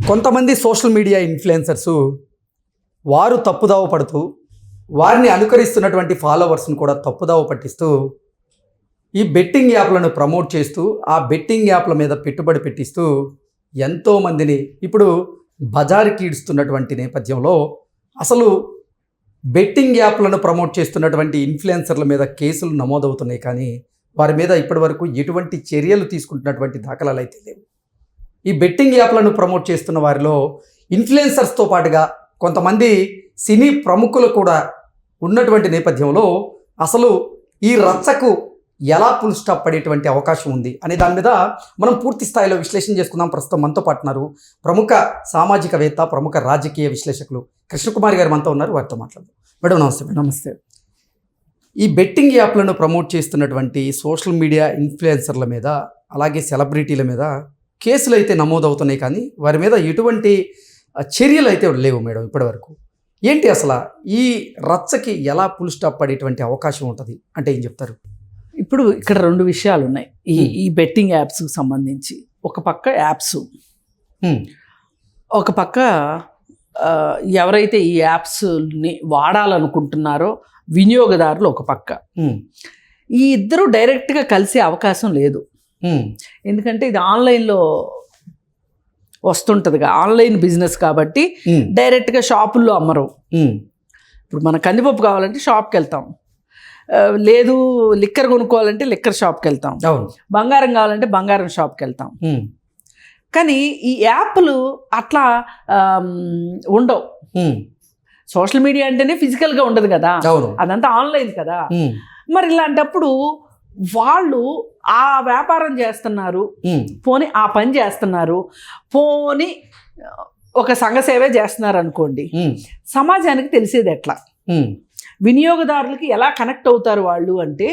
కొంతమంది social media influencers వారు తప్పుదావ పడుతూ వారిని అనుకరిస్తున్నటువంటి ఫాలోవర్స్ని కూడా తప్పుదావ పట్టిస్తూ ఈ బెట్టింగ్ యాప్లను ప్రమోట్ చేస్తూ ఆ బెట్టింగ్ యాప్ల మీద పెట్టుబడి పెట్టిస్తూ ఎంతోమందిని ఇప్పుడు బజారుకి ఈడుస్తున్నటువంటి నేపథ్యంలో అసలు బెట్టింగ్ యాప్లను ప్రమోట్ చేస్తున్నటువంటి ఇన్ఫ్లుయెన్సర్ల మీద కేసులు నమోదవుతున్నాయి, కానీ వారి మీద ఇప్పటివరకు ఎటువంటి చర్యలు తీసుకుంటున్నటువంటి దాఖలాలు అయితే లేవు. ఈ బెట్టింగ్ యాప్లను ప్రమోట్ చేస్తున్న వారిలో ఇన్ఫ్లుయెన్సర్స్తో పాటుగా కొంతమంది సినీ ప్రముఖులు కూడా ఉన్నటువంటి నేపథ్యంలో అసలు ఈ రచ్చకు ఎలా ఫుల్ స్టాప్ పడేటువంటి అవకాశం ఉంది అనే దాని మీద మనం పూర్తి స్థాయిలో విశ్లేషణ చేసుకుందాం. ప్రస్తుతం మనతో పాటున్నారు ప్రముఖ సామాజికవేత్త, ప్రముఖ రాజకీయ విశ్లేషకులు కృష్ణకుమారి గారు మనతో ఉన్నారు. వారితో మాట్లాడదాం. మేడం నమస్తే. నమస్తే. ఈ బెట్టింగ్ యాప్లను ప్రమోట్ చేస్తున్నటువంటి సోషల్ మీడియా ఇన్ఫ్లుయెన్సర్ల మీద అలాగే సెలబ్రిటీల మీద కేసులు అయితే నమోదవుతున్నాయి, కానీ వారి మీద ఎటువంటి చర్యలు అయితే లేవు మేడం ఇప్పటివరకు. ఏంటి అసలు ఈ రచ్చకి ఎలా ఫుల్ స్టాప్ పడేటువంటి అవకాశం ఉంటుంది అంటే ఏం చెప్తారు? ఇప్పుడు ఇక్కడ రెండు విషయాలు ఉన్నాయి ఈ బెట్టింగ్ యాప్స్కి సంబంధించి. ఒక పక్క యాప్స్, ఒక పక్క ఎవరైతే ఈ యాప్స్ని వాడాలనుకుంటున్నారో వినియోగదారులు ఒక పక్క. ఈ ఇద్దరు డైరెక్ట్గా కలిసే అవకాశం లేదు, ఎందుకంటే ఇది ఆన్లైన్లో వస్తుంటుందిగా, ఆన్లైన్ బిజినెస్ కాబట్టి డైరెక్ట్గా షాపుల్లో అమ్మరు. ఇప్పుడు మన కందిపప్పు కావాలంటే షాప్కి వెళ్తాం, లేదు లిక్కర్ కొనుక్కోవాలంటే లిక్కర్ షాప్కి వెళ్తాం, బంగారం కావాలంటే బంగారం షాప్కి వెళ్తాం. కానీ ఈ యాప్లు అట్లా ఉండవు. సోషల్ మీడియా అంటేనే ఫిజికల్గా ఉండదు కదా, అదంతా ఆన్లైన్ కదా. మరి ఇలాంటప్పుడు వాళ్ళు ఆ వ్యాపారం చేస్తున్నారు, పోనీ ఆ పని చేస్తున్నారు, పోనీ ఒక సంఘ సేవే చేస్తున్నారు అనుకోండి, సమాజానికి తెలిసేది ఎట్లా? వినియోగదారులకి ఎలా కనెక్ట్ అవుతారు వాళ్ళు అంటే,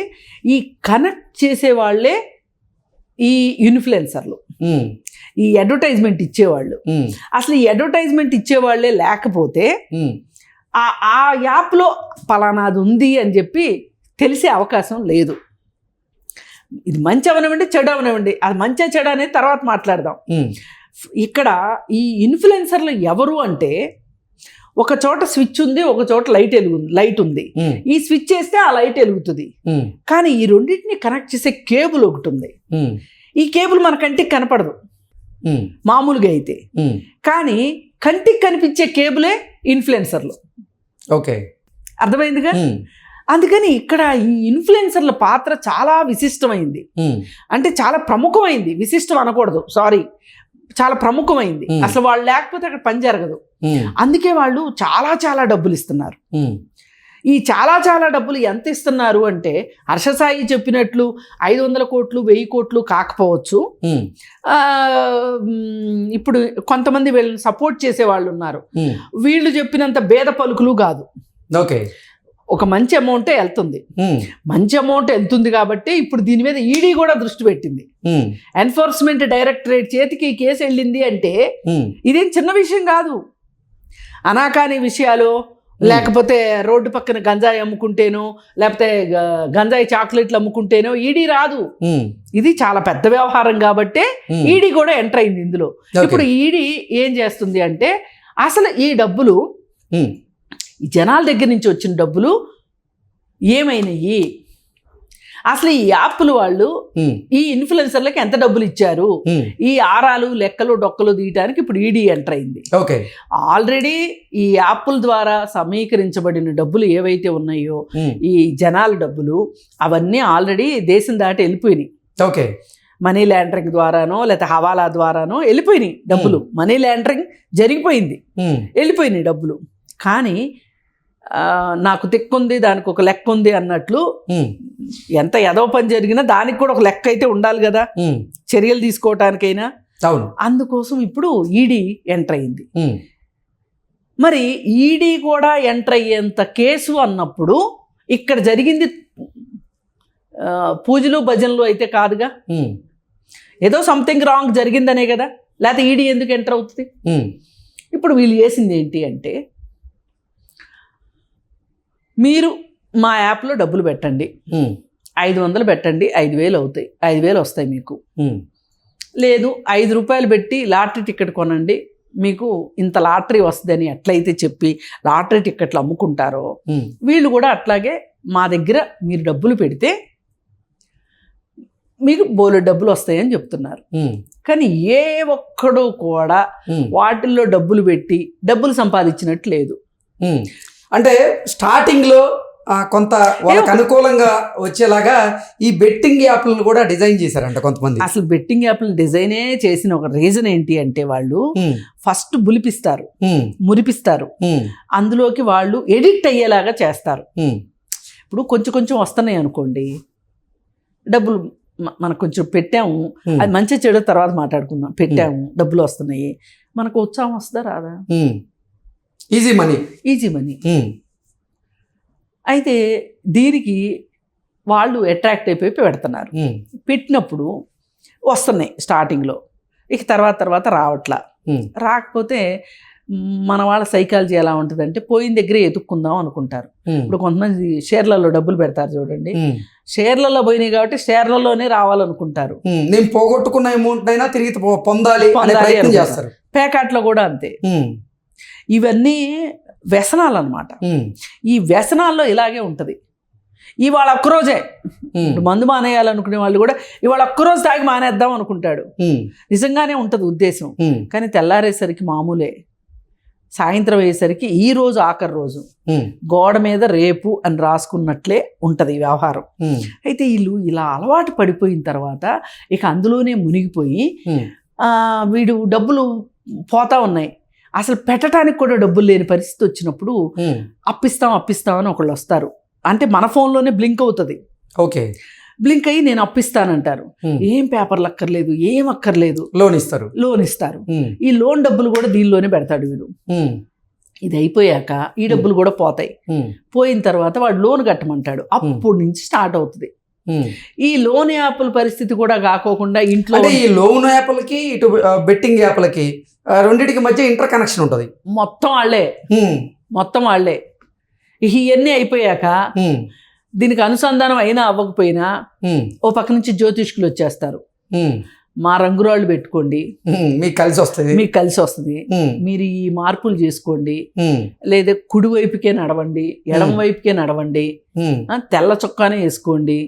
ఈ కనెక్ట్ చేసే వాళ్ళే ఈ ఇన్ఫ్లుయెన్సర్లు, ఈ అడ్వర్టైజ్మెంట్ ఇచ్చేవాళ్ళు. అసలు ఈ అడ్వర్టైజ్మెంట్ ఇచ్చేవాళ్ళే లేకపోతే ఆ యాప్లో పలానాది ఉంది అని చెప్పి తెలిసే అవకాశం లేదు. ఇది మంచి అవనివ్వండి, చెడు అవనివ్వండి, అది మంచి చెడు అనేది తర్వాత మాట్లాడదాం. ఇక్కడ ఈ ఇన్ఫ్లుయెన్సర్లు ఎవరు అంటే, ఒక చోట స్విచ్ ఉంది, ఒక చోట లైట్ ఉంది. ఈ స్విచ్ చేస్తే ఆ లైట్ వెలుగుతుంది, కానీ ఈ రెండింటిని కనెక్ట్ చేసే కేబుల్ ఒకటి ఉంది. ఈ కేబుల్ మన కంటికి కనపడదు మామూలుగా అయితే, కానీ కంటికి కనిపించే కేబులే ఇన్ఫ్లుయెన్సర్లు. ఓకే, అర్థమైందిగా? అందుకని ఇక్కడ ఈ ఇన్ఫ్లుయెన్సర్ల పాత్ర చాలా విశిష్టమైంది, అంటే చాలా ప్రముఖమైంది. విశిష్టం అనకూడదు, సారీ, చాలా ప్రముఖమైంది. అసలు వాళ్ళు లేకపోతే అక్కడ పని జరగదు. అందుకే వాళ్ళు చాలా చాలా డబ్బులు ఇస్తున్నారు. ఈ చాలా చాలా డబ్బులు ఎంత ఇస్తున్నారు అంటే, హర్షసాయి చెప్పినట్లు 500 కోట్లు 1000 కోట్లు కాకపోవచ్చు. ఇప్పుడు కొంతమంది వీళ్ళని సపోర్ట్ చేసే వాళ్ళు ఉన్నారు, వీళ్ళు చెప్పినంత భేద పలుకులు కాదు. ఓకే, ఒక మంచి అమౌంటే వెళ్తుంది. మంచి అమౌంట్ వెళ్తుంది కాబట్టి ఇప్పుడు దీని మీద ఈడీ కూడా దృష్టి పెట్టింది. ఎన్ఫోర్స్మెంట్ డైరెక్టరేట్ చేతికి ఈ కేసు వెళ్ళింది అంటే ఇదేం చిన్న విషయం కాదు. అనాకాని విషయాలు, లేకపోతే రోడ్డు పక్కన గంజాయి అమ్ముకుంటేనో, లేకపోతే గంజాయి చాక్లెట్లు అమ్ముకుంటేనో ఈడీ రాదు. ఇది చాలా పెద్ద వ్యవహారం కాబట్టే ఈడీ కూడా ఎంటర్ అయింది ఇందులో. ఇప్పుడు ఈడీ ఏం చేస్తుంది అంటే, అసలు ఈ డబ్బులు, ఈ జనాల దగ్గర నుంచి వచ్చిన డబ్బులు ఏమైనాయి, అసలు ఈ యాప్లు వాళ్ళు ఈ ఇన్ఫ్లుయెన్సర్లకి ఎంత డబ్బులు ఇచ్చారు, ఈ ఆరాలు లెక్కలు డొక్కలు తీయటానికి ఇప్పుడు ఈడీ ఎంటర్ అయింది. ఆల్రెడీ ఈ యాప్ల ద్వారా సమీకరించబడిన డబ్బులు ఏవైతే ఉన్నాయో, ఈ జనాల డబ్బులు, అవన్నీ ఆల్రెడీ దేశం దాటి వెళ్ళిపోయినాయి. ఓకే, మనీ లాండరింగ్ ద్వారానో లేకపోతే హవాలా ద్వారానో వెళ్ళిపోయినాయి డబ్బులు. మనీ లాండరింగ్ జరిగిపోయింది, వెళ్ళిపోయినాయి డబ్బులు. కానీ నాకు తిక్కుంది, దానికి ఒక లెక్క ఉంది అన్నట్లు, ఎంత ఎదవ పని జరిగినా దానికి కూడా ఒక లెక్క అయితే ఉండాలి కదా, చర్యలు తీసుకోవటానికైనా. అందుకోసం ఇప్పుడు ఈడీ ఎంటర్ అయింది. మరి ఈడీ కూడా ఎంటర్ అయ్యేంత కేసు అన్నప్పుడు ఇక్కడ జరిగింది పూజలు భజనలు అయితే కాదుగా, ఏదో సంథింగ్ రాంగ్ జరిగిందనే కదా, లేకపోతే ఈడీ ఎందుకు ఎంటర్ అవుతుంది? ఇప్పుడు వీళ్ళు చేసింది ఏంటి అంటే, మీరు మా యాప్లో డబ్బులు పెట్టండి, 500 పెట్టండి, 5000 అవుతాయి, 5000 వస్తాయి మీకు. లేదు 5 రూపాయలు పెట్టి లాటరీ టికెట్ కొనండి, మీకు ఇంత లాటరీ వస్తుందని ఎట్లయితే చెప్పి లాటరీ టిక్కెట్లు అమ్ముకుంటారో వీళ్ళు కూడా అట్లాగే మా దగ్గర మీరు డబ్బులు పెడితే మీకు బోలెడు డబ్బులు వస్తాయని చెప్తున్నారు. కానీ ఏ ఒక్కడు కూడా వాటిల్లో డబ్బులు పెట్టి డబ్బులు సంపాదించినట్టు లేదు. అంటే స్టార్టింగ్లో కొంత వాళ్ళకి అనుకూలంగా వచ్చేలాగా ఈ బెట్టింగ్ యాప్లను కూడా డిజైన్ చేశారంట కొంతమంది. అసలు బెట్టింగ్ యాప్లను డిజైనే చేసిన ఒక రీజన్ ఏంటి అంటే వాళ్ళు ఫస్ట్ బులిపిస్తారు, మురిపిస్తారు, అందులోకి వాళ్ళు ఎడిక్ట్ అయ్యేలాగా చేస్తారు. ఇప్పుడు కొంచెం కొంచెం వస్తున్నాయి అనుకోండి, డబ్బులు మనకు కొంచెం పెట్టాము, అది మంచి చెడు తర్వాత మాట్లాడుకుందాం, పెట్టాము డబ్బులు వస్తున్నాయి, మనకు ఉత్సాహం వస్తుందా రాదా? Easy money, easy money. అయితే దీనికి వాళ్ళు అట్రాక్ట్ అయిపోయి పెడుతున్నారు. పెట్టినప్పుడు వస్తున్నాయి స్టార్టింగ్లో, ఇక తర్వాత రావట్లా. రాకపోతే మన వాళ్ళ సైకాలజీ ఎలా ఉంటుందంటే పోయిన దగ్గరే ఎతుక్కుందాం అనుకుంటారు. ఇప్పుడు కొంతమంది షేర్లలో డబ్బులు పెడతారు చూడండి, షేర్లలో పోయినాయి కాబట్టి షేర్లలోనే రావాలనుకుంటారు. నేను పోగొట్టుకున్న అమౌంట్ అయినా తిరిగి పొందాలి చేస్తారు. పేకాట్లో కూడా అంతే. ఇవన్నీ వ్యసనాలు అన్నమాట. ఈ వ్యసనాల్లో ఇలాగే ఉంటుంది. ఇవాళ ఒక్కరోజే మందు మానేయాలనుకునే వాళ్ళు కూడా ఇవాళ ఒక్కరోజు తాగి మానేద్దాం అనుకుంటాడు. నిజంగానే ఉంటుంది ఉద్దేశం, కానీ తెల్లారేసరికి మామూలే. సాయంత్రం అయ్యేసరికి ఈ రోజు ఆఖరి రోజు, గోడ మీద రేపు అని రాసుకున్నట్లే ఉంటుంది ఈ వ్యవహారం. అయితే వీళ్ళు ఇలా అలవాటు పడిపోయిన తర్వాత ఇక అందులోనే మునిగిపోయి వీడు డబ్బులు పోతా ఉన్నాయి, అసలు పెట్టడానికి కూడా డబ్బులు లేని పరిస్థితి వచ్చినప్పుడు అప్పిస్తామని ఒకళ్ళు వస్తారు. అంటే మన ఫోన్లోనే బ్లింక్ అవుతుంది. ఓకే, బ్లింక్ అయ్యి నేను అప్పిస్తానంటారు. ఏం పేపర్లు అక్కర్లేదు, ఏం అక్కర్లేదు, లోన్ ఇస్తారు. ఈ లోన్ డబ్బులు కూడా దీనిలోనే పెడతాడు వీడు. ఇది అయిపోయాక ఈ డబ్బులు కూడా పోతాయి. పోయిన తర్వాత వాడు లోన్ కట్టమంటాడు. అప్పుడు నుంచి స్టార్ట్ అవుతుంది ఈ లోన్ యాప్ల పరిస్థితి కూడా. కాకోకుండా ఇంట్లో ఈ లోన్ యాప్లకి ఇటు బెట్టింగ్ యాప్లకి రెండింటికి మధ్య ఇంటర్ కనెక్షన్ ఉంటుంది. మొత్తం వాళ్ళే ఇవన్నీ అయిపోయాక దీనికి అనుసంధానం అయినా అవ్వకపోయినా ఓ పక్క నుంచి జ్యోతిష్కులు వచ్చేస్తారు. మా రంగురాళ్ళు పెట్టుకోండి, మీకు కలిసి వస్తుంది, మీరు ఈ మార్పులు చేసుకోండి, లేదా కుడి వైపుకే నడవండి, ఎడమ వైపుకే నడవండి, తెల్ల చొక్కానే వేసుకోండి,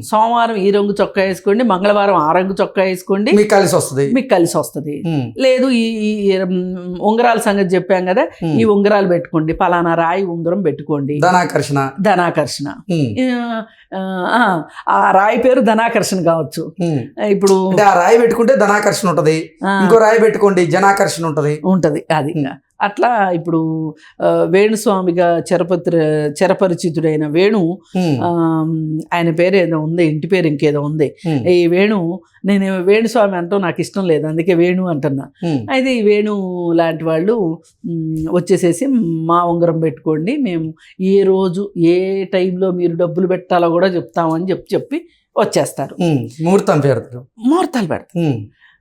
సోమవారం ఈ రంగు చొక్కా వేసుకోండి, మంగళవారం ఆ రంగు చొక్కా వేసుకోండి, మీకు కలిసి వస్తుంది. లేదు ఈ ఉంగరాల సంగతి చెప్పాం కదా, ఈ ఉంగరాలు పెట్టుకోండి, పలానా రాయి ఉంగరం పెట్టుకోండి, ధనాకర్షణ. ఆ రాయి పేరు ధనాకర్షణ కావచ్చు. ఇప్పుడు రాయి పెట్టుకుంటే ధనాకర్షణ ఉంటది, ఇంకో రాయి పెట్టుకోండి జనాకర్షణ ఉంటది. అది అట్లా ఇప్పుడు వేణుస్వామిగా చెరపరిచితుడైన వేణు, ఆయన పేరు ఏదో ఉంది, ఇంటి పేరు ఇంకేదో ఉంది. ఈ వేణు, నేను వేణుస్వామి అంటాం నాకు ఇష్టం లేదు, అందుకే వేణు అంటున్నా. అయితే ఈ వేణు లాంటి వాళ్ళు వచ్చేసేసి మా ఉంగరం పెట్టుకోండి, మేము ఏ రోజు ఏ టైంలో మీరు డబ్బులు పెట్టాలో కూడా చెప్తామని చెప్పి వచ్చేస్తారు. ముహూర్తాలు పెడతారు.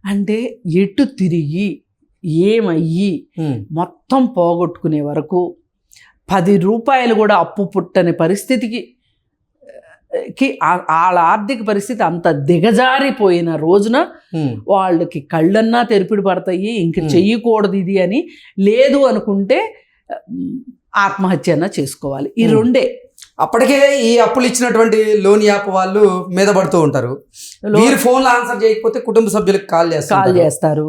అంటే ఎటు తిరిగి ఏమయ్యి మొత్తం పోగొట్టుకునే వరకు 10 రూపాయలు కూడా అప్పు పుట్టని పరిస్థితికి వాళ్ళ ఆర్థిక పరిస్థితి అంత దిగజారిపోయిన రోజున వాళ్ళకి కళ్ళన్నా తెరిపిడి పడతాయి. ఇంక చెయ్యకూడదు ఇది అని, లేదు అనుకుంటే ఆత్మహత్య అన్నా చేసుకోవాలి. ఈ రెండే. అప్పటికే ఈ అప్పులు ఇచ్చినటువంటి లోన్ యాప్ వాళ్ళు మీద పడుతూ ఉంటారు. మీరు ఫోన్లో ఆన్సర్ చేయకపోతే కుటుంబ సభ్యులకు కాల్ చేస్తారు.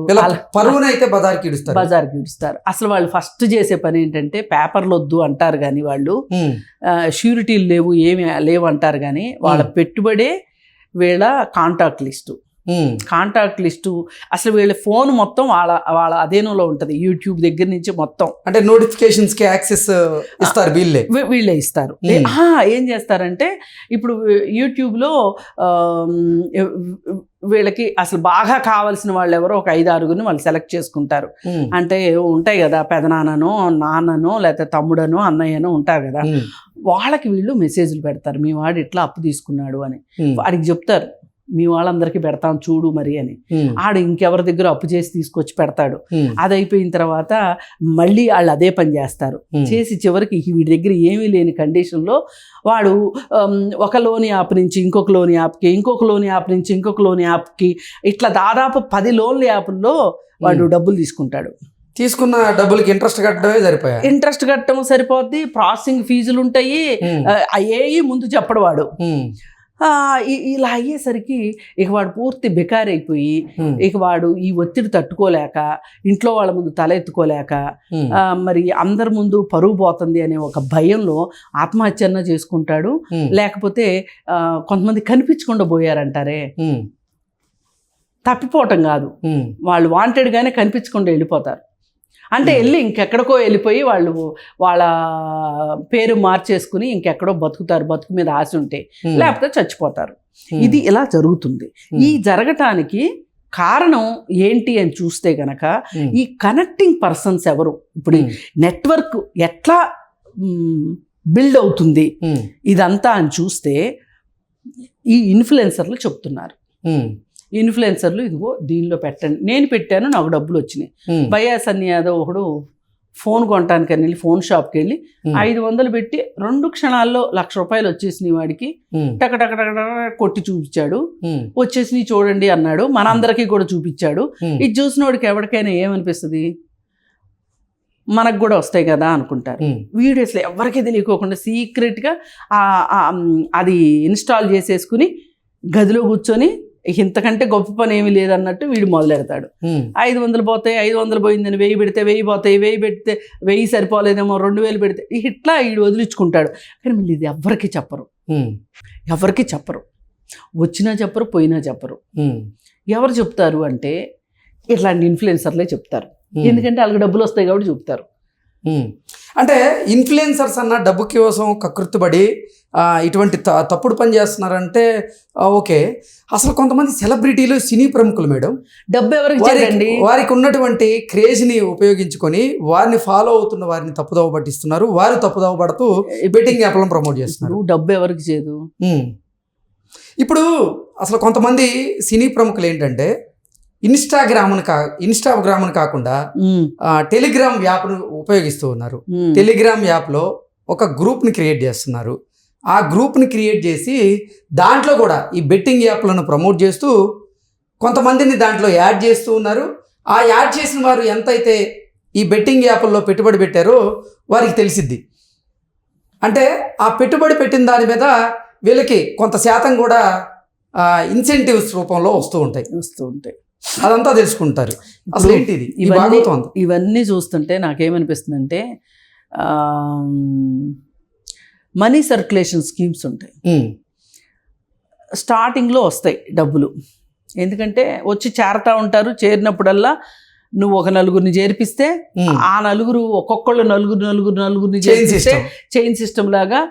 పరువునైతే బజార్కి ఇడుస్తారు. అసలు వాళ్ళు ఫస్ట్ చేసే పని ఏంటంటే పేపర్లు వద్దు అంటారు, కానీ వాళ్ళు ష్యూరిటీలు లేవు, ఏమి లేవు అంటారు, కానీ వాళ్ళ పెట్టుబడే వీళ్ళ కాంటాక్ట్ లిస్టు. అసలు వీళ్ళ ఫోన్ మొత్తం వాళ్ళ అధీనంలో ఉంటుంది. యూట్యూబ్ దగ్గర నుంచి మొత్తం, అంటే నోటిఫికేషన్స్ కి యాక్సెస్ ఇస్తారు, వీళ్ళే ఇస్తారు. ఏం చేస్తారంటే ఇప్పుడు యూట్యూబ్లో వీళ్ళకి అసలు బాగా కావాల్సిన వాళ్ళు ఎవరో ఒక 5-6 వాళ్ళు సెలెక్ట్ చేసుకుంటారు. అంటే ఉంటాయి కదా, పెదనాన్ననో నాన్ననో లేకపోతే తమ్ముడనో అన్నయ్యనో ఉంటారు కదా, వాళ్ళకి వీళ్ళు మెసేజ్లు పెడతారు, మీ వాడు ఇట్లా అప్పు తీసుకున్నాడు అని. వాడికి చెప్తారు, మీ వాళ్ళందరికీ పెడతాం చూడు మరి అని. ఆడు ఇంకెవరి దగ్గర అప్పు చేసి తీసుకొచ్చి పెడతాడు. అది అయిపోయిన తర్వాత మళ్ళీ వాళ్ళు అదే పని చేసి చివరికి వీడి దగ్గర ఏమీ లేని కండిషన్లో వాడు ఒక లోన్ యాప్ నుంచి ఇంకొక లోన్ యాప్కి, ఇంకొక లోన్ యాప్ నుంచి ఇంకొక లోన్ యాప్కి, ఇట్లా దాదాపు 10 లోన్ల యాప్ల్లో వాడు డబ్బులు తీసుకున్న డబ్బులకి ఇంట్రెస్ట్ కట్టడమే సరిపోయా. ఇంట్రెస్ట్ కట్టడం సరిపోద్ది, ప్రాసెసింగ్ ఫీజులు ఉంటాయి, అయ్యేయి ముందు చెప్పడు వాడు. ఇలా అయ్యేసరికి ఇక వాడు పూర్తి బెకార్ అయిపోయి ఇక వాడు ఈ ఒత్తిడి తట్టుకోలేక, ఇంట్లో వాళ్ళ ముందు తల ఎత్తుకోలేక, మరి అందరి ముందు పరువు పోతుంది అనే ఒక భయంలో ఆత్మహత్యన చేసుకుంటాడు. లేకపోతే కొంతమంది కనిపించకుండా పోయారంటారే, తప్పిపోవటం కాదు, వాళ్ళు వాంటెడ్గానే కనిపించకుండా వెళ్ళిపోతారు. అంటే వెళ్ళి ఇంకెక్కడికో వెళ్ళిపోయి వాళ్ళు వాళ్ళ పేరు మార్చేసుకుని ఇంకెక్కడో బతుకుతారు, బతుకు మీద ఆశ ఉంటే, లేకపోతే చచ్చిపోతారు. ఇది ఇలా జరుగుతుంది. ఈ జరగటానికి కారణం ఏంటి అని చూస్తే గనక ఈ కనెక్టింగ్ పర్సన్స్ ఎవరు, ఇప్పుడు నెట్వర్క్ ఎట్లా బిల్డ్ అవుతుంది ఇదంతా అని చూస్తే ఈ ఇన్ఫ్లుయెన్సర్లు చెప్తున్నారు. ఇన్ఫ్లుయెన్సర్లు ఇదిగో దీనిలో పెట్టండి, నేను పెట్టాను, నాకు డబ్బులు వచ్చినాయి. భయ్యా సన్ని యాదవ్ ఒకడు ఫోన్ కొనటానికి వెళ్ళి ఫోన్ షాప్కి వెళ్ళి 500 పెట్టి 2 క్షణాల్లో ₹1,00,000 వచ్చేసినాయి వాడికి. టక కొట్టి చూపించాడు, వచ్చేసినాయి చూడండి అన్నాడు, మనందరికీ కూడా చూపించాడు. ఇది చూసిన వాడికి ఎవరికైనా ఏమనిపిస్తుంది, మనకు కూడా వస్తాయి కదా అనుకుంటారు. వీడియోస్లో ఎవరికీ తెలియకోకుండా సీక్రెట్గా అది ఇన్స్టాల్ చేసేసుకుని గదిలో కూర్చొని ఇంతకంటే గొప్ప పని ఏమీ లేదన్నట్టు వీడు మొదలెడతాడు. 500 పోతాయి, 500 పోయిందని 1000 పెడితే 1000 పోతాయి, 1000 పెడితే 1000 సరిపోలేదేమో 2000 పెడితే ఇట్లా వీడు వదిలించుకుంటాడు. కానీ మళ్ళీ ఇది ఎవరికి చెప్పరు, ఎవరికి చెప్పరు, వచ్చినా చెప్పరు, పోయినా చెప్పరు. ఎవరు చెప్తారు అంటే ఇట్లాంటి ఇన్ఫ్లుయెన్సర్లే చెప్తారు. ఎందుకంటే వాళ్ళకి డబ్బులు వస్తాయి కాబట్టి చెప్తారు. అంటే ఇన్ఫ్లుయెన్సర్స్ అన్న డబ్బు కోసం కకృత్తుబడి ఇటువంటి తప్పుడు పని చేస్తున్నారంటే ఓకే. అసలు కొంతమంది సెలబ్రిటీలు, సినీ ప్రముఖులు మేడం, డబ్బు ఎవరికి చేయండి, వారికి ఉన్నటువంటి క్రేజ్ని ఉపయోగించుకొని వారిని ఫాలో అవుతున్న వారిని తప్పుదోవ పట్టిస్తున్నారు. వారు తప్పుదోవ పడుతూ బెట్టింగ్ యాప్లను ప్రమోట్ చేస్తున్నారు. డబ్బు ఎవరికి చేయదు. ఇప్పుడు అసలు కొంతమంది సినీ ప్రముఖులు ఏంటంటే ఇన్స్టాగ్రామ్ను కాకుండా టెలిగ్రామ్ యాప్ను ఉపయోగిస్తూ ఉన్నారు. టెలిగ్రామ్ యాప్లో ఒక గ్రూప్ని క్రియేట్ చేస్తున్నారు. ఆ గ్రూప్ని క్రియేట్ చేసి దాంట్లో కూడా ఈ బెట్టింగ్ యాప్లను ప్రమోట్ చేస్తూ కొంతమందిని దాంట్లో యాడ్ చేస్తూ ఉన్నారు. ఆ యాడ్ చేసిన వారు ఎంతైతే ఈ బెట్టింగ్ యాప్ల్లో పెట్టుబడి పెట్టారో వారికి తెలిసిద్ది. అంటే ఆ పెట్టుబడి పెట్టిన దాని మీద వీళ్ళకి కొంత శాతం కూడా ఇన్సెంటివ్స్ రూపంలో వస్తూ ఉంటాయి. అదంతా తెలుసుకుంటారు. అసలు ఏంటి ఇది? ఇవన్నీ చూస్తుంటే నాకేమనిపిస్తుందంటే మనీ సర్క్యులేషన్ స్కీమ్స్ ఉంటాయి. స్టార్టింగ్లో వస్తాయి డబ్బులు, ఎందుకంటే వచ్చి చేరుతూ ఉంటారు. చేరినప్పుడల్లా నువ్వు ఒక నలుగురిని చేర్పిస్తే ఆ నలుగురు ఒక్కొక్కళ్ళు నలుగురిని చేర్పిస్తే చైన్ సిస్టమ్ లాగా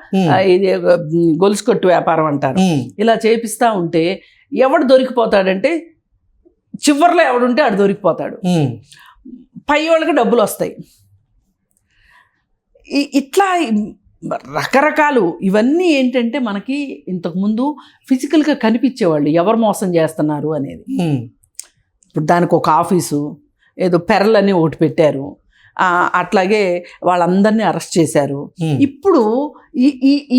ఇది గొలుసు కొట్టు వ్యాపారం అంటారు. ఇలా చేపిస్తూ ఉంటే ఎవడు దొరికిపోతాడంటే చివర్లో ఎవడుంటే ఆడు దొరికిపోతాడు. పై వాళ్ళకి డబ్బులు వస్తాయి. ఇట్లా రకరకాలు ఇవన్నీ ఏంటంటే మనకి ఇంతకుముందు ఫిజికల్గా కనిపించేవాళ్ళు ఎవరు మోసం చేస్తున్నారు అనేది. ఇప్పుడు దానికి ఒక ఆఫీసు, ఏదో పెరలని ఒకటి పెట్టారు, అట్లాగే వాళ్ళందరినీ అరెస్ట్ చేశారు. ఇప్పుడు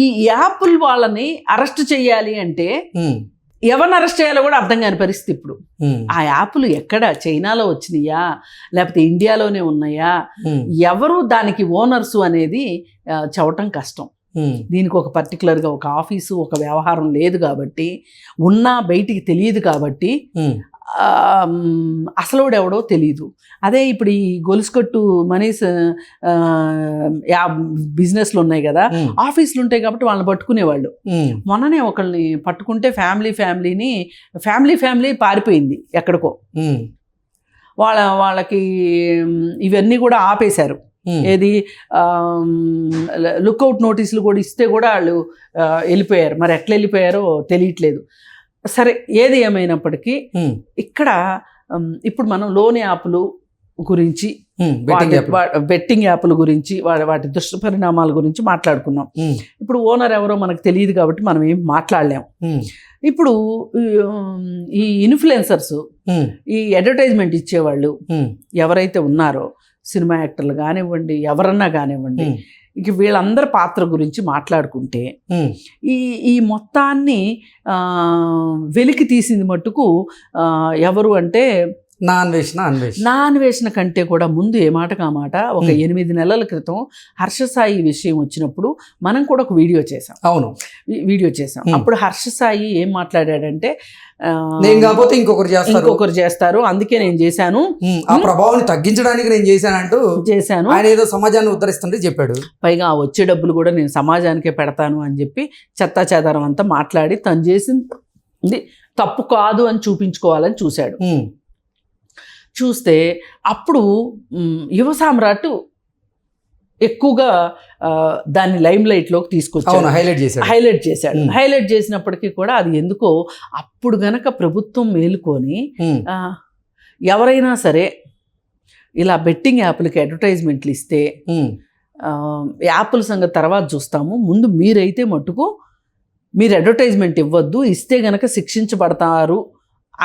ఈ యాప్లు వాళ్ళని అరెస్ట్ చేయాలి అంటే ఎవరిని అరెస్ట్ చేయాలో కూడా అర్థం కాని పరిస్థితి ఇప్పుడు. ఆ యాప్లు ఎక్కడ, చైనాలో వచ్చినాయా లేకపోతే ఇండియాలోనే ఉన్నాయా, ఎవరు దానికి ఓనర్స్ అనేది చెప్పటం కష్టం. దీనికి ఒక పర్టికులర్గా ఒక ఆఫీసు, ఒక వ్యవహారం లేదు కాబట్టి, ఉన్నా బయటికి తెలియదు కాబట్టి అసలు ఎవడో తెలియదు. అదే ఇప్పుడు ఈ గొలుసుకట్టు మనీస్ బిజినెస్లు ఉన్నాయి కదా, ఆఫీసులు ఉంటాయి కాబట్టి వాళ్ళని పట్టుకునేవాళ్ళు. మొన్ననే ఒకళ్ళని పట్టుకుంటే ఫ్యామిలీ పారిపోయింది ఎక్కడికో. వాళ్ళకి ఇవన్నీ కూడా ఆపేశారు. ఏది లుక్అవుట్ నోటీసులు కూడా ఇస్తే కూడా వాళ్ళు వెళ్ళిపోయారు. మరి ఎట్లా వెళ్ళిపోయారో తెలియట్లేదు. సరే, ఏది ఏమైనప్పటికీ ఇక్కడ ఇప్పుడు మనం లోన్ యాప్లు గురించి, బెట్టింగ్ యాప్ల గురించి, వాటి దుష్పరిణామాల గురించి మాట్లాడుకున్నాం. ఇప్పుడు ఓనర్ ఎవరో మనకు తెలియదు కాబట్టి మనం ఏం మాట్లాడలేం. ఇప్పుడు ఈ ఇన్ఫ్లుయెన్సర్స్, ఈ అడ్వర్టైజ్మెంట్ ఇచ్చేవాళ్ళు ఎవరైతే ఉన్నారో, సినిమా యాక్టర్లు కానివ్వండి, ఎవరన్నా కానివ్వండి, ఇక వీళ్ళందరి పాత్ర గురించి మాట్లాడుకుంటే ఈ మొత్తాన్ని వెలికి తీసింది మట్టుకు ఎవరు అంటే నా అన్వేషణ నా అన్వేషణ కంటే కూడా ముందు ఏ మాట కామాట ఒక 8 నెలల క్రితం హర్షసాయి విషయం వచ్చినప్పుడు మనం కూడా ఒక వీడియో చేసాం. వీడియో చేసాం. అప్పుడు హర్షసాయి ఏం మాట్లాడాడంటే, నేను కాకపోతే ఇంకొకరు చేస్తారు, అందుకే నేను చేశాను, ఆ ప్రభావాన్ని తగ్గించడానికి నేను చేశాను, ఆయన ఏదో సమాజాన్ని ఉద్ధరిస్తుంటే చెప్పాడు. పైగా ఆ వచ్చే డబ్బులు కూడా నేను సమాజానికే పెడతాను అని చెప్పి చెత్తా చెదారం అంతా మాట్లాడి తను చేసింది తప్పు కాదు అని చూపించుకోవాలని చూశాడు. చూస్తే అప్పుడు యువ సామ్రాట్ ఎక్కువగా దాన్ని లైమ్ లైట్లోకి తీసుకొచ్చాడు, హైలైట్ చేశాడు. హైలైట్ చేసినప్పటికీ కూడా అది ఎందుకో అప్పుడు గనక ప్రభుత్వం మేలుకొని ఎవరైనా సరే ఇలా బెట్టింగ్ యాప్లకి అడ్వర్టైజ్మెంట్లు ఇస్తే యాప్ల సంగతి తర్వాత చూస్తాము, ముందు మీరైతే మట్టుకు మీరు అడ్వర్టైజ్మెంట్ ఇవ్వద్దు, ఇస్తే గనక శిక్షించబడతారు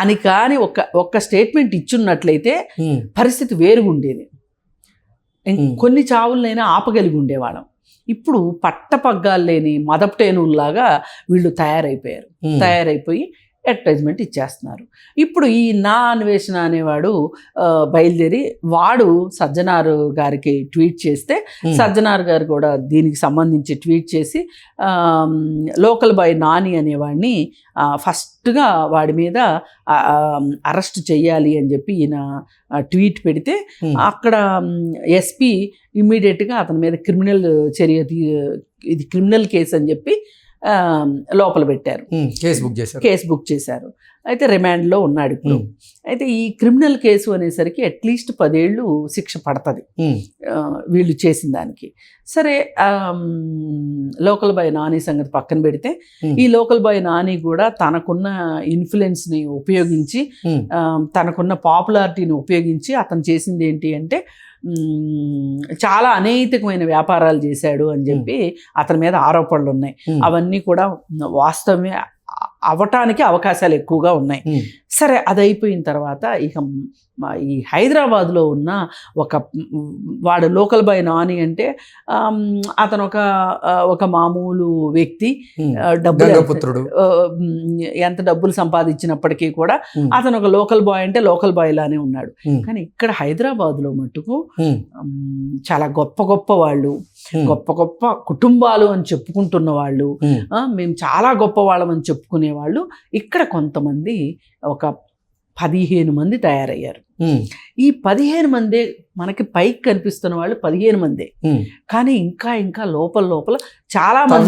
అని కానీ ఒక్క స్టేట్మెంట్ ఇచ్చున్నట్లయితే పరిస్థితి వేరుగుండేది. కొన్ని చావులనైనా ఆపగలిగి ఉండేవాళ్ళం. ఇప్పుడు పట్టపగ్గాలు లేని మదపటేనుల్లాగా వీళ్ళు తయారైపోయి అడ్వర్టైజ్మెంట్ ఇచ్చేస్తున్నారు. ఇప్పుడు ఈ నా అన్వేషణ అనేవాడు బయలుదేరి వాడు సజ్జనార్ గారికి ట్వీట్ చేస్తే సజ్జనార్ గారు కూడా దీనికి సంబంధించి ట్వీట్ చేసి లోకల్ బాయ్ నాని అనేవాడిని ఫస్ట్గా వాడి మీద అరెస్ట్ చెయ్యాలి అని చెప్పి ఈయన ట్వీట్ పెడితే అక్కడ ఎస్పీ ఇమ్మీడియట్గా అతని మీద క్రిమినల్ చర్య, ఇది క్రిమినల్ కేసు అని చెప్పి లోపల పెట్టారు, కేసు బుక్ చేశారు. అయితే రిమాండ్లో ఉన్నాడు ఇప్పుడు. అయితే ఈ క్రిమినల్ కేసు అనేసరికి అట్లీస్ట్ 10 ఏళ్ళు శిక్ష పడుతుంది వీళ్ళు చేసిన దానికి. సరే, లోకల్ బాయ్ నాని సంగతి పక్కన పెడితే ఈ లోకల్ బాయ్ నాని కూడా తనకున్న ఇన్ఫ్లుయెన్స్ని ఉపయోగించి, తనకున్న పాపులారిటీని ఉపయోగించి అతను చేసింది ఏంటి అంటే చాలా అనైతికమైన వ్యాపారాలు చేశాడు అని చెప్పి అతని మీద ఆరోపణలు ఉన్నాయి. అవన్నీ కూడా వాస్తవమే అవటానికి అవకాశాలు ఎక్కువగా ఉన్నాయి. సరే, అది అయిపోయిన తర్వాత ఇక ఈ హైదరాబాద్లో ఉన్న వాడు లోకల్ బాయ్ నాని అంటే అతను ఒక మామూలు వ్యక్తి, ఎంత డబ్బులు సంపాదించినప్పటికీ కూడా అతను ఒక లోకల్ బాయ్ అంటే లోకల్ బాయ్ లానే ఉన్నాడు. కానీ ఇక్కడ హైదరాబాద్లో మట్టుకు చాలా గొప్ప వాళ్ళు, గొప్ప కుటుంబాలు అని చెప్పుకుంటున్న వాళ్ళు, మేము చాలా గొప్ప వాళ్ళం అని చెప్పుకునే వాళ్ళు ఇక్కడ కొంతమంది ఒక 15 మంది తయారయ్యారు. ఈ 15 మందే మనకి పైకి కనిపిస్తున్న వాళ్ళు 15 మందే, కానీ ఇంకా లోపల చాలా మంది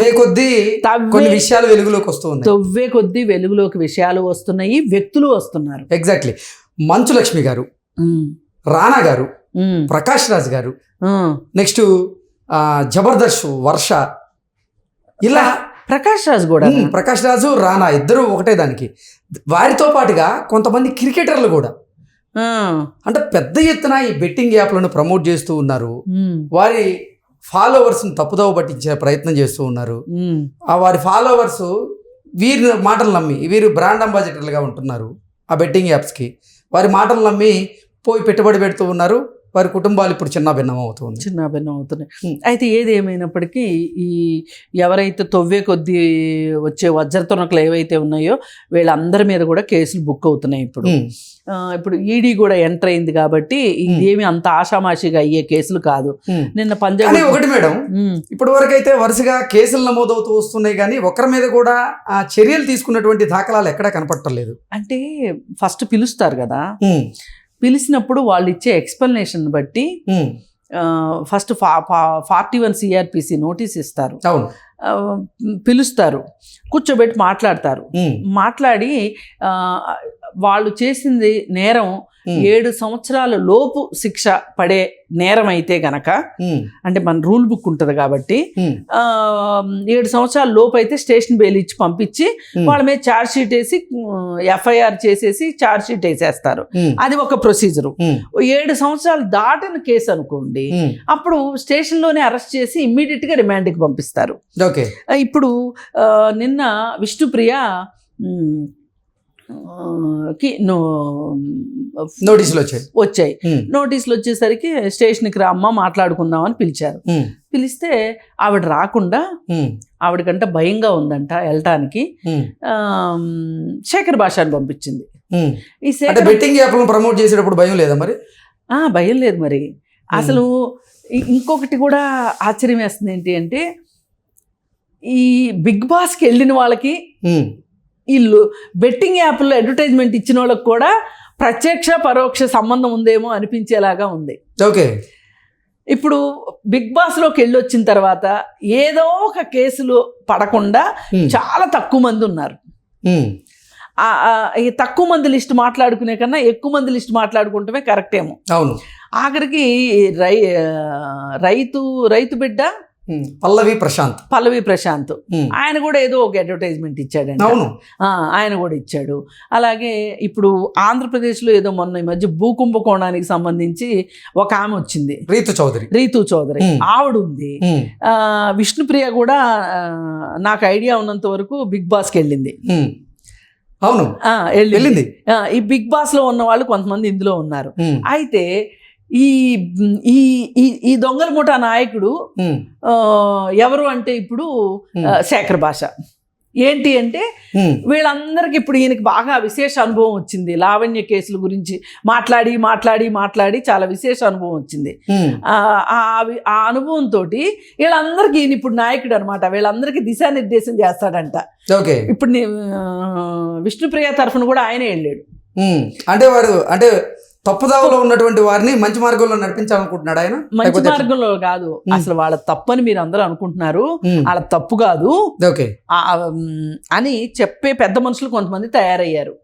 తవ్వే కొద్దీ వెలుగులోకి విషయాలు వస్తున్నాయి, వ్యక్తులు వస్తున్నారు. ఎగ్జాక్ట్లీ. మంచు లక్ష్మి గారు, రానా గారు, ప్రకాష్ రాజ్ గారు, నెక్స్ట్ జబర్దస్త్ వర్ష, ఇలా ప్రకాష్ రాజు రానా ఇద్దరు ఒకటే దానికి. వారితో పాటుగా కొంతమంది క్రికెటర్లు కూడా అంటే పెద్ద ఎత్తున ఈ బెట్టింగ్ యాప్లను ప్రమోట్ చేస్తూ ఉన్నారు. వారి ఫాలోవర్స్ని తప్పుదోవ పట్టించే ప్రయత్నం చేస్తూ ఉన్నారు. వారి ఫాలోవర్స్ వీరి మాటలు నమ్మి, వీరు బ్రాండ్ అంబాసిడర్లుగా ఉంటున్నారు ఆ బెట్టింగ్ యాప్స్కి. వారి మాటలు నమ్మి పోయి పెట్టుబడి పెడుతూ ఉన్నారు. వారి కుటుంబాలు ఇప్పుడు చిన్నాభిన్నం అవుతున్నాయి. అయితే ఏది ఏమైనప్పటికీ ఈ ఎవరైతే తవ్వే కొద్దీ వచ్చే వజ్రతునకలు ఏవైతే ఉన్నాయో వీళ్ళందరి మీద కూడా కేసులు బుక్ అవుతున్నాయి. ఇప్పుడు ఈడీ కూడా ఎంటర్ అయింది కాబట్టి ఇదేమి అంత ఆషామాషిగా అయ్యే కేసులు కాదు. నిన్న పంజాబ్ ఒకటి మేడం, ఇప్పటి వరకు అయితే వరుసగా కేసులు నమోదవుతూ వస్తున్నాయి, కానీ ఒకరి మీద కూడా చర్యలు తీసుకున్నటువంటి దాఖలాలు ఎక్కడా కనపడలేదు. అంటే ఫస్ట్ పిలుస్తారు కదా, పిలిచినప్పుడు వాళ్ళు ఇచ్చే ఎక్స్ప్లెనేషన్ బట్టి ఫస్ట్ 41 CRPC నోటీస్ ఇస్తారు, పిలుస్తారు, కూర్చోబెట్టి మాట్లాడి వాళ్ళు చేసింది నేరం 7 సంవత్సరాల లోపు శిక్ష పడే నేరం అయితే గనక, అంటే మన రూల్ బుక్ ఉంటుంది కాబట్టి 7 సంవత్సరాల లోపు అయితే స్టేషన్ బెయిల్ ఇచ్చి పంపించి వాళ్ళ మీద ఛార్జ్ షీట్ వేసి FIR చేసేసి ఛార్జ్ షీట్ వేసేస్తారు. అది ఒక ప్రొసీజరు. 7 సంవత్సరాలు దాటిన కేసు అనుకోండి, అప్పుడు స్టేషన్లోనే అరెస్ట్ చేసి ఇమ్మీడియట్ గా రిమాండ్కి పంపిస్తారు. ఇప్పుడు నిన్న విష్ణుప్రియ నోటీసులు వచ్చాయి. నోటీసులు వచ్చేసరికి స్టేషన్కి రామ్మా మాట్లాడుకుందామని పిలిచారు. పిలిస్తే ఆవిడ రాకుండా, ఆవిడకంట భయంగా ఉందంట వెళ్ళటానికి, శేఖర్ భాషాని పంపించింది. ఈ అంటే శేఖర్ బెట్టింగ్ యాప్లను ప్రమోట్ చేసేటప్పుడు భయం లేదా మరి? భయం లేదు మరి. అసలు ఇంకొకటి కూడా ఆశ్చర్యం వేస్తుంది ఏంటి అంటే, ఈ బిగ్ బాస్కి వెళ్ళిన వాళ్ళకి వీళ్ళు బెట్టింగ్ యాప్లో అడ్వర్టైజ్మెంట్ ఇచ్చిన వాళ్ళకి కూడా ప్రత్యక్ష పరోక్ష సంబంధం ఉందేమో అనిపించేలాగా ఉంది. ఓకే. ఇప్పుడు బిగ్ బాస్లోకి వెళ్ళి వచ్చిన తర్వాత ఏదో ఒక కేసులో పడకుండా చాలా తక్కువ మంది ఉన్నారు. ఈ తక్కువ మంది లిస్ట్ మాట్లాడుకునే కన్నా ఎక్కువ మంది లిస్ట్ మాట్లాడుకుంటమే కరెక్ట్ ఏమో. అవును. ఆఖరికి రైతు బిడ్డ పల్లవి ప్రశాంత్ ఆయన కూడా ఏదో ఒక అడ్వర్టైజ్మెంట్ ఇచ్చాడండి. అవును, ఆయన కూడా ఇచ్చాడు. అలాగే ఇప్పుడు ఆంధ్రప్రదేశ్లో ఏదో మొన్న ఈ మధ్య భూకుంభకోణానికి సంబంధించి ఒక ఆమె వచ్చింది, రీతు చౌదరి ఆవిడ ఉంది. విష్ణుప్రియ కూడా నాకు ఐడియా ఉన్నంత వరకు బిగ్ బాస్కి వెళ్ళింది. అవును, వెళ్ళింది. ఈ బిగ్ బాస్ లో ఉన్న వాళ్ళు కొంతమంది ఇందులో ఉన్నారు. అయితే ఈ ఈ దొంగల ముఠా నాయకుడు ఎవరు అంటే ఇప్పుడు శేఖర్ భాష. ఏంటి అంటే వీళ్ళందరికీ ఇప్పుడు ఈయనకి బాగా విశేష అనుభవం వచ్చింది. లావణ్య కేసుల గురించి మాట్లాడి మాట్లాడి మాట్లాడి చాలా విశేష అనుభవం వచ్చింది. ఆ అనుభవంతో వీళ్ళందరికీ ఈయన ఇప్పుడు నాయకుడు అనమాట. వీళ్ళందరికీ దిశానిర్దేశం చేస్తాడంట. ఇప్పుడు విష్ణుప్రియ తరఫున కూడా ఆయనే వెళ్ళాడు. అంటే తప్పుదావలో ఉన్నటువంటి వారిని మంచి మార్గంలో నడిపించాలనుకుంటున్నాడు ఆయన. మంచి మార్గంలో కాదు, అసలు వాళ్ళ తప్పని మీరు అందరూ అనుకుంటున్నారు. వాళ్ళ తప్పు కాదు అని చెప్పే పెద్ద మనుషులు కొంతమంది తయారయ్యారు.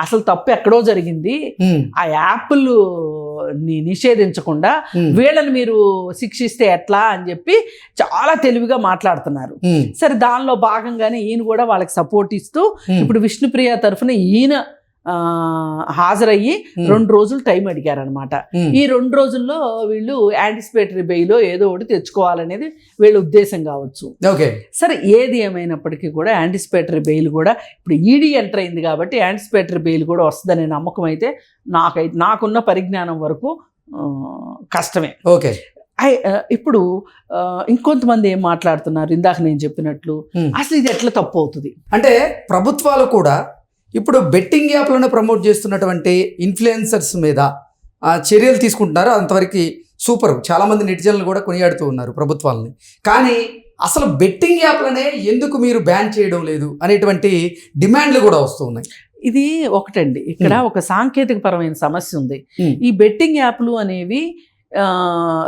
అసలు తప్పు ఎక్కడో జరిగింది. ఆ యాప్లు నిషేధించకుండా వీళ్ళని మీరు శిక్షిస్తే ఎట్లా అని చెప్పి చాలా తెలివిగా మాట్లాడుతున్నారు. సరే, దానిలో భాగంగానే ఈయన కూడా వాళ్ళకి సపోర్ట్ ఇస్తూ ఇప్పుడు విష్ణుప్రియ తరఫున ఈయన హాజరయ్యి 2 రోజులు టైం అడిగారనమాట. ఈ 2 రోజుల్లో వీళ్ళు యాంటిసిపేటరీ బెయిల్ ఏదో ఒకటి తెచ్చుకోవాలనేది వీళ్ళ ఉద్దేశం కావచ్చు. సరే, ఏది ఏమైనప్పటికీ కూడా యాంటిసిపేటరీ బెయిల్ కూడా ఇప్పుడు ఈడీ ఎంటర్ అయింది కాబట్టి యాంటిసిపేటరీ బెయిల్ కూడా వస్తుందనే నమ్మకం అయితే నాకున్న పరిజ్ఞానం వరకు కష్టమే. ఇప్పుడు ఇంకొంతమంది ఏం మాట్లాడుతున్నారు, ఇందాక నేను చెప్పినట్లు అసలు ఇది ఎట్లా తప్పు అవుతుంది అంటే ప్రభుత్వాలు కూడా ఇప్పుడు బెట్టింగ్ యాప్లను ప్రమోట్ చేస్తున్నటువంటి ఇన్ఫ్లుయెన్సర్స్ మీద చర్యలు తీసుకుంటున్నారు. అంతవరకు సూపర్. చాలామంది నెటిజన్లు కూడా కొనియాడుతూ ఉన్నారు ప్రభుత్వాలని. కానీ అసలు బెట్టింగ్ యాప్లనే ఎందుకు మీరు బ్యాన్ చేయడం లేదు అనేటువంటి డిమాండ్లు కూడా వస్తూ ఉన్నాయి. ఇది ఒకటండి, ఇక్కడ ఒక సాంకేతిక పరమైన సమస్య ఉంది. ఈ బెట్టింగ్ యాప్లు అనేవి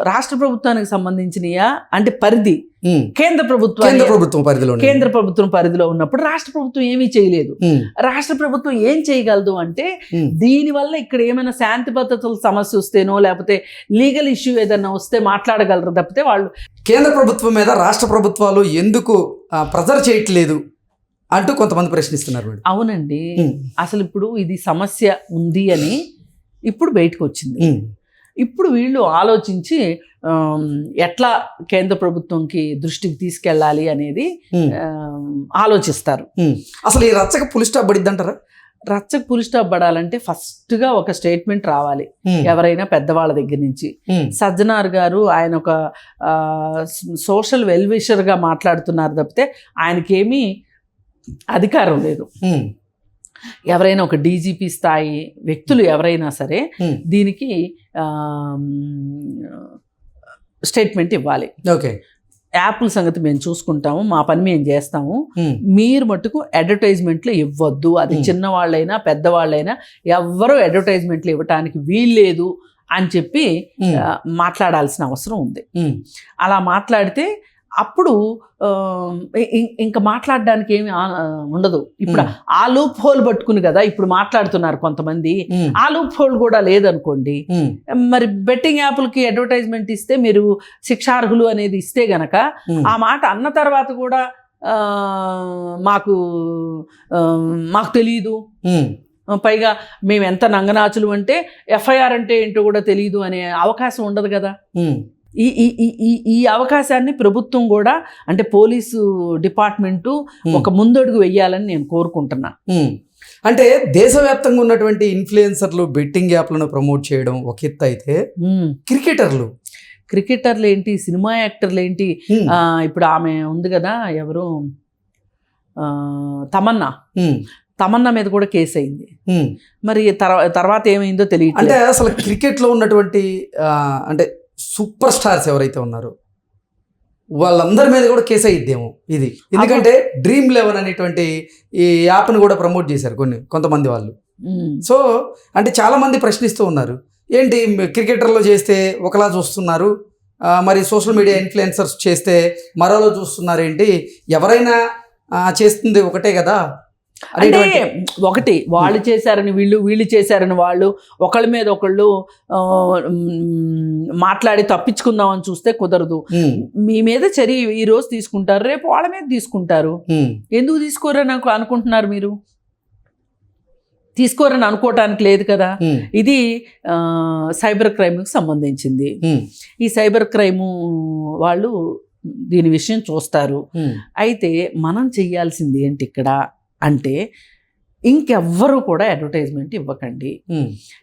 రాష్ట్ర ప్రభుత్వానికి సంబంధించినయా అంటే పరిధి కేంద్ర ప్రభుత్వం పరిధిలో ఉన్నప్పుడు రాష్ట్ర ప్రభుత్వం ఏమీ చేయలేదు. రాష్ట్ర ప్రభుత్వం ఏం చేయగలదు అంటే దీనివల్ల ఇక్కడ ఏమైనా శాంతి భద్రతల సమస్య వస్తేనో లేకపోతే లీగల్ ఇష్యూ ఏదైనా వస్తే మాట్లాడగలరు తప్పితే వాళ్ళు కేంద్ర ప్రభుత్వం మీద రాష్ట్ర ప్రభుత్వాలు ఎందుకు ప్రెజర్ చేయట్లేదు అంటూ కొంతమంది ప్రశ్నిస్తున్నారు. అవునండి, అసలు ఇప్పుడు ఇది సమస్య ఉంది అని ఇప్పుడు బయటకు వచ్చింది. ఇప్పుడు వీళ్ళు ఆలోచించి ఎట్లా కేంద్ర ప్రభుత్వంకి దృష్టికి తీసుకెళ్ళాలి అనేది ఆలోచిస్తారు. అసలు ఈ రచ్చక పులి స్టాప్ పడిద్దంటారా? రచ్చకు పులి స్టాప్ పడాలంటే ఫస్ట్గా ఒక స్టేట్మెంట్ రావాలి ఎవరైనా పెద్దవాళ్ళ దగ్గర నుంచి. సజ్జనార్ గారు ఆయన ఒక సోషల్ వెల్విషర్గా మాట్లాడుతున్నారు తప్పితే ఆయనకేమీ అధికారం లేదు. ఎవరైనా ఒక డీజీపీ స్థాయి వ్యక్తులు ఎవరైనా సరే దీనికి స్టేట్మెంట్ ఇవ్వాలి. యాప్ల సంగతి మేము చూసుకుంటాము, మా పని మేము చేస్తాము, మీరు మటుకు అడ్వర్టైజ్మెంట్లు ఇవ్వద్దు. అది చిన్నవాళ్ళైనా పెద్దవాళ్ళైనా ఎవ్వరూ అడ్వర్టైజ్మెంట్లు ఇవ్వటానికి వీల్లేదు అని చెప్పి మాట్లాడాల్సిన అవసరం ఉంది. అలా మాట్లాడితే అప్పుడు ఇంకా మాట్లాడడానికి ఏమి ఉండదు. ఇప్పుడు ఆ లూప్ హోల్ పట్టుకుని కదా ఇప్పుడు మాట్లాడుతున్నారు కొంతమంది. ఆ లూప్ హోల్ కూడా లేదనుకోండి, మరి బెట్టింగ్ యాప్లకి అడ్వర్టైజ్మెంట్ ఇస్తే మీరు శిక్షార్హులు అనేది ఇస్తే గనక ఆ మాట అన్న తర్వాత కూడా మాకు తెలియదు, పైగా మేము ఎంత నంగనాచులు అంటే ఎఫ్ఐఆర్ అంటే ఏంటో కూడా తెలియదు అనే అవకాశం ఉండదు కదా. ఈ అవకాశాన్ని ప్రభుత్వం కూడా అంటే పోలీసు డిపార్ట్మెంటు ఒక ముందడుగు వెయ్యాలని నేను కోరుకుంటున్నా. అంటే దేశవ్యాప్తంగా ఉన్నటువంటి ఇన్ఫ్లుయెన్సర్లు బెట్టింగ్ యాప్లను ప్రమోట్ చేయడం ఒక ఎత్తు అయితే క్రికెటర్లు ఏంటి, సినిమా యాక్టర్లు ఏంటి, ఇప్పుడు ఆమె ఉంది కదా ఎవరు తమన్నా తమన్నా మీద కూడా కేసు అయింది. మరి తర్వాత ఏమైందో తెలియదు. అంటే అసలు క్రికెట్లో ఉన్నటువంటి అంటే సూపర్ స్టార్స్ ఎవరైతే ఉన్నారో వాళ్ళందరి మీద కూడా కేసు అయ్యిద్దేమో ఇది. ఎందుకంటే Dream11 అనేటువంటి ఈ యాప్ను కూడా ప్రమోట్ చేశారు కొంతమంది వాళ్ళు. సో అంటే చాలా మంది ప్రశ్నిస్తూ ఉన్నారు, ఏంటి క్రికెటర్లో చేస్తే ఒకలా చూస్తున్నారు, మరి సోషల్ మీడియా ఇన్ఫ్లుయెన్సర్స్ చేస్తే మరోలా చూస్తున్నారు, ఏంటి ఎవరైనా చేస్తుంది ఒకటే కదా. అంటే ఒకటి వాళ్ళు చేశారని వీళ్ళు చేశారని వాళ్ళు ఒకళ్ళ మీద ఒకళ్ళు మాట్లాడి తప్పించుకుందామని చూస్తే కుదరదు. మీ మీద చర్య ఈ రోజు తీసుకుంటారు, రేపు వాళ్ళ మీద తీసుకుంటారు. ఎందుకు తీసుకోరని అనుకుంటున్నారు మీరు? తీసుకోరని అనుకోవటానికి లేదు కదా. ఇది సైబర్ క్రైమ్కి సంబంధించింది. ఈ సైబర్ క్రైమ్ వాళ్ళు దీని విషయం చూస్తారు. అయితే మనం చెయ్యాల్సింది ఏంటి ఇక్కడ అంటే, ఇంకెవ్వరూ కూడా అడ్వర్టైజ్మెంట్ ఇవ్వకండి.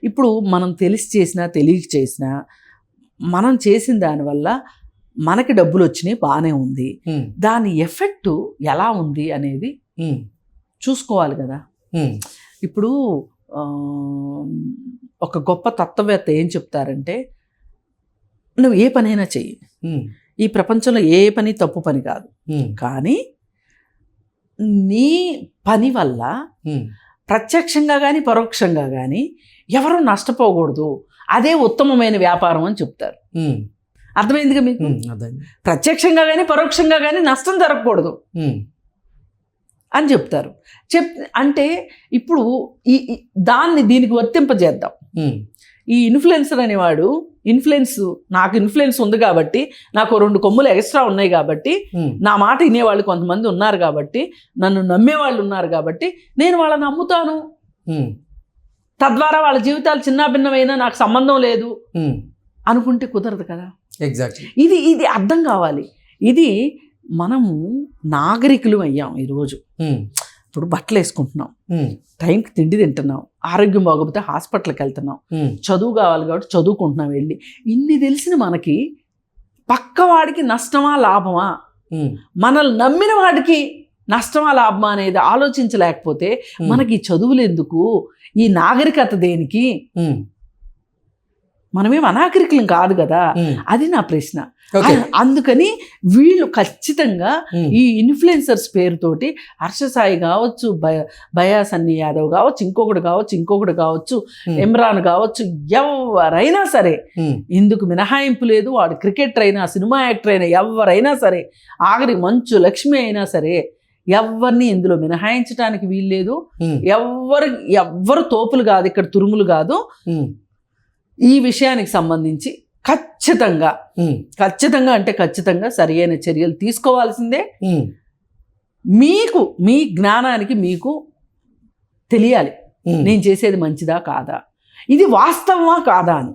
ఇప్పుడు మనం తెలిసి చేసినా తెలియక చేసినా మనం చేసిన దానివల్ల మనకి డబ్బులు వచ్చినాయి, బాగానే ఉంది. దాని ఎఫెక్ట్ ఎలా ఉంది అనేది చూసుకోవాలి కదా. ఇప్పుడు ఒక గొప్ప తత్వవేత్త ఏం చెప్తారంటే, నువ్వు ఏ పనైనా చెయ్యి, ఈ ప్రపంచంలో ఏ పని తప్పు పని కాదు, కానీ నీ పని వల్ల ప్రత్యక్షంగా కానీ పరోక్షంగా కానీ ఎవరు నష్టపోకూడదు, అదే ఉత్తమమైన వ్యాపారం అని చెప్తారు. అర్థమైందిగా మీకు? ప్రత్యక్షంగా కానీ పరోక్షంగా కానీ నష్టం జరగకూడదు అని చెప్తారు. అంటే ఇప్పుడు దీనికి వర్తింపజేద్దాం. ఈ ఇన్ఫ్లుయెన్సర్ అనేవాడు నాకు ఇన్ఫ్లుయెన్స్ ఉంది కాబట్టి, నాకు 2 కొమ్ములు ఎక్స్ట్రా ఉన్నాయి కాబట్టి, నా మాట వినేవాళ్ళు కొంతమంది ఉన్నారు కాబట్టి, నన్ను నమ్మేవాళ్ళు ఉన్నారు కాబట్టి నేను వాళ్ళని నమ్ముతాను, తద్వారా వాళ్ళ జీవితాలు చిన్నాభిన్నమైనా నాకు సంబంధం లేదు అనుకుంటే కుదరదు కదా. ఎగ్జాక్ట్లీ. ఇది అర్థం కావాలి. ఇది మనము నాగరికులు అయ్యాం ఈరోజు. ఇప్పుడు బట్టలు వేసుకుంటున్నాం, టైంకి తిండి తింటున్నాం, ఆరోగ్యం బాగోకపోతే హాస్పిటల్కి వెళ్తున్నాం, చదువు కావాలి కాబట్టి చదువుకుంటున్నాం వెళ్ళి. ఇన్ని తెలిసిన మనకి పక్కవాడికి నష్టమా లాభమా, మనల్ని నమ్మిన వాడికి నష్టమా లాభమా అనేది ఆలోచించలేకపోతే మనకి చదువులు ఎందుకు, ఈ నాగరికత దేనికి? మనమేం అనాగరికులం కాదు కదా. అది నా ప్రశ్న. అందుకని వీళ్ళు ఖచ్చితంగా ఈ ఇన్ఫ్లుయెన్సర్స్ పేరుతోటి హర్షసాయి కావచ్చు, బయా సన్నీ యాదవ్ కావచ్చు, ఇంకొకటి కావచ్చు, ఇమ్రాన్ కావచ్చు, ఎవరైనా సరే, ఇందుకు మినహాయింపు లేదు. వాడు క్రికెటర్ అయినా, సినిమా యాక్టర్ అయినా, ఎవరైనా సరే, ఆఖరి మంచు లక్ష్మి అయినా సరే, ఎవరిని ఇందులో మినహాయించడానికి వీల్లేదు. ఎవ్వరు తోపులు కాదు, ఇక్కడ తురుములు కాదు. ఈ విషయానికి సంబంధించి ఖచ్చితంగా అంటే ఖచ్చితంగా సరియైన చర్యలు తీసుకోవాల్సిందే. మీ జ్ఞానానికి మీకు తెలియాలి నేను చేసేది మంచిదా కాదా, ఇది వాస్తవమా కాదా అని.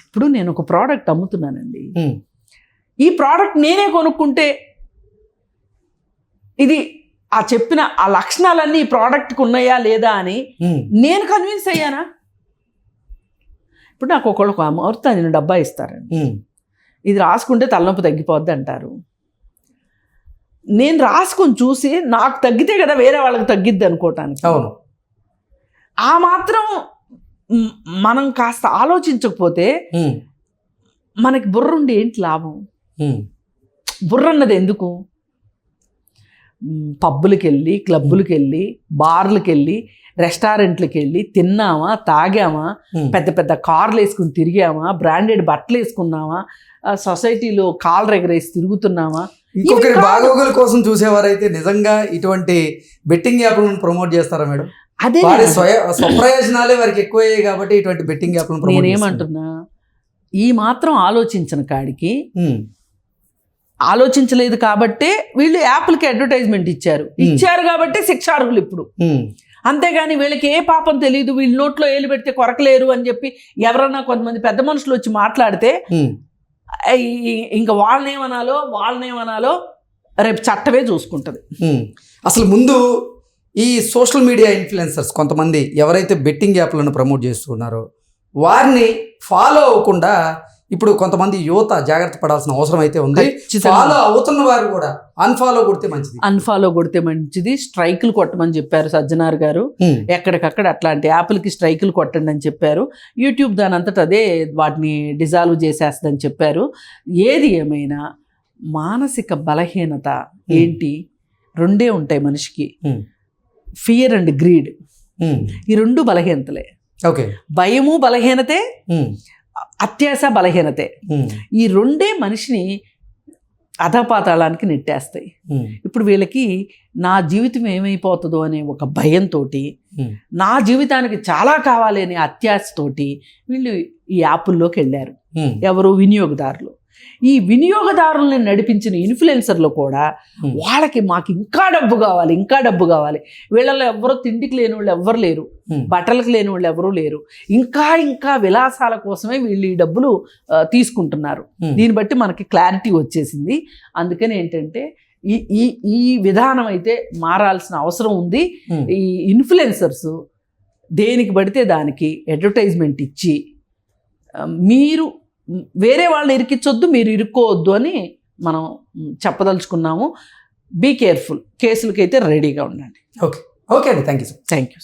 ఇప్పుడు నేను ఒక ప్రోడక్ట్ అమ్ముతున్నానండి, ఈ ప్రోడక్ట్ నేనే కొనుక్కుంటే ఇది చెప్పిన ఆ లక్షణాలన్నీ ఈ ప్రోడక్ట్కి ఉన్నాయా లేదా అని నేను కన్విన్స్ అయ్యానా? ఇప్పుడు నాకు ఒకళ్ళు అమృతాంజన్ డబ్బా ఇస్తారండి, ఇది రాసుకుంటే తలనొప్పి తగ్గిపోద్ది అంటారు. నేను రాసుకొని చూసి నాకు తగ్గితే కదా వేరే వాళ్ళకి తగ్గిద్ది అనుకోవటానికి. అవును. ఆ మాత్రం మనం కాస్త ఆలోచించకపోతే మనకి బుర్ర ఉండి ఏంటి లాభం? బుర్ర అన్నది ఎందుకు? పబ్బులకి వెళ్ళి, క్లబ్బులకి వెళ్ళి, బార్లకి వెళ్ళి, రెస్టారెంట్లకి వెళ్ళి తిన్నామా, తాగామా, పెద్ద పెద్ద కార్లు వేసుకుని తిరిగామా, బ్రాండెడ్ బట్టలు వేసుకున్నామా, సొసైటీలో కాళ్ళు ఎగరేసి తిరుగుతున్నామా? ఇంకొకరి బాగోగుల కోసం చూసేవారైతే నిజంగా ఇటువంటి బెట్టింగ్ యాప్లను ప్రమోట్ చేస్తారా మేడం? అదే స్వప్రయోజనాలే వారికి ఎక్కువయ్యాయి కాబట్టి ఇటువంటి బెట్టింగ్ యాప్లను ప్రమోట్. నేనేమంటున్నా, ఈ మాత్రం ఆలోచించిన కాడికి, ఆలోచించలేదు కాబట్టే వీళ్ళు యాప్లకి అడ్వర్టైజ్మెంట్ ఇచ్చారు కాబట్టి శిక్షార్హులు ఇప్పుడు. అంతేగాని వీళ్ళకి ఏ పాపం తెలియదు, వీళ్ళు నోట్లో ఏలు పెడితే కొరకలేరు అని చెప్పి ఎవరన్నా కొంతమంది పెద్ద మనుషులు వచ్చి మాట్లాడితే ఇంకా వాళ్ళనేమనాలో రేపు చట్టమే చూసుకుంటుంది. అసలు ముందు ఈ సోషల్ మీడియా ఇన్ఫ్లుయెన్సర్స్ కొంతమంది ఎవరైతే బెట్టింగ్ యాప్లను ప్రమోట్ చేస్తున్నారో వారిని ఫాలో అవ్వకుండా ఇప్పుడు కొంతమంది యువత జాగ్రత్త పడాల్సిన అవసరం అయితే ఉంది. ఖచ్చితంగా. ఫాలో అవుతున్న వారు కూడా అన్ఫాలో కొడితే మంచిది. అన్ఫాలో కొడితే మంచిది. స్ట్రైకులు కొట్టమని చెప్పారు సజ్జనార్ గారు. ఎక్కడికక్కడ అట్లాంటి యాప్లకి స్ట్రైకులు కొట్టండి అని చెప్పారు. యూట్యూబ్ దాని అంతటా అదే వాటిని డిజాల్వ్ చేసేస్తుందని చెప్పారు. ఏది ఏమైనా మానసిక బలహీనత ఏంటి, రెండే ఉంటాయి మనిషికి, ఫియర్ అండ్ గ్రీడ్. ఈ రెండు బలహీనతలే. ఓకే. భయము బలహీనతే, అత్యాశ బలహీనతే. ఈ రెండే మనిషిని అధపాతాళానికి నెట్టేస్తాయి. ఇప్పుడు వీళ్ళకి నా జీవితం ఏమైపోతుందో అనే ఒక భయంతో, నా జీవితానికి చాలా కావాలి అనే అత్యాశతోటి వీళ్ళు ఈ యాప్ల్లోకి వెళ్ళారు. ఎవరు? వినియోగదారులు. ఈ వినియోగదారుల్ని నడిపించిన ఇన్ఫ్లుయెన్సర్లు కూడా వాళ్ళకి మాకు ఇంకా డబ్బు కావాలి, ఇంకా డబ్బు కావాలి. వీళ్ళలో ఎవరో తిండికి లేని వాళ్ళు ఎవ్వరు లేరు, బట్టలకు లేని వాళ్ళు ఎవరూ లేరు. ఇంకా ఇంకా విలాసాల కోసమే వీళ్ళు ఈ డబ్బులు తీసుకుంటున్నారు. దీన్ని బట్టి మనకి క్లారిటీ వచ్చేసింది. అందుకని ఏంటంటే ఈ విధానం అయితే మారాల్సిన అవసరం ఉంది. ఈ ఇన్ఫ్లుయెన్సర్స్ దేనికి పడితే దానికి అడ్వర్టైజ్మెంట్ ఇచ్చి మీరు వేరే వాళ్ళని ఇరికించొద్దు, మీరు ఇరుక్కోవద్దు అని మనం చెప్పదలుచుకున్నాము. Be careful. కేసులకైతే రెడీగా ఉండండి. ఓకే. ఓకే అండి. Thank you. Thank you.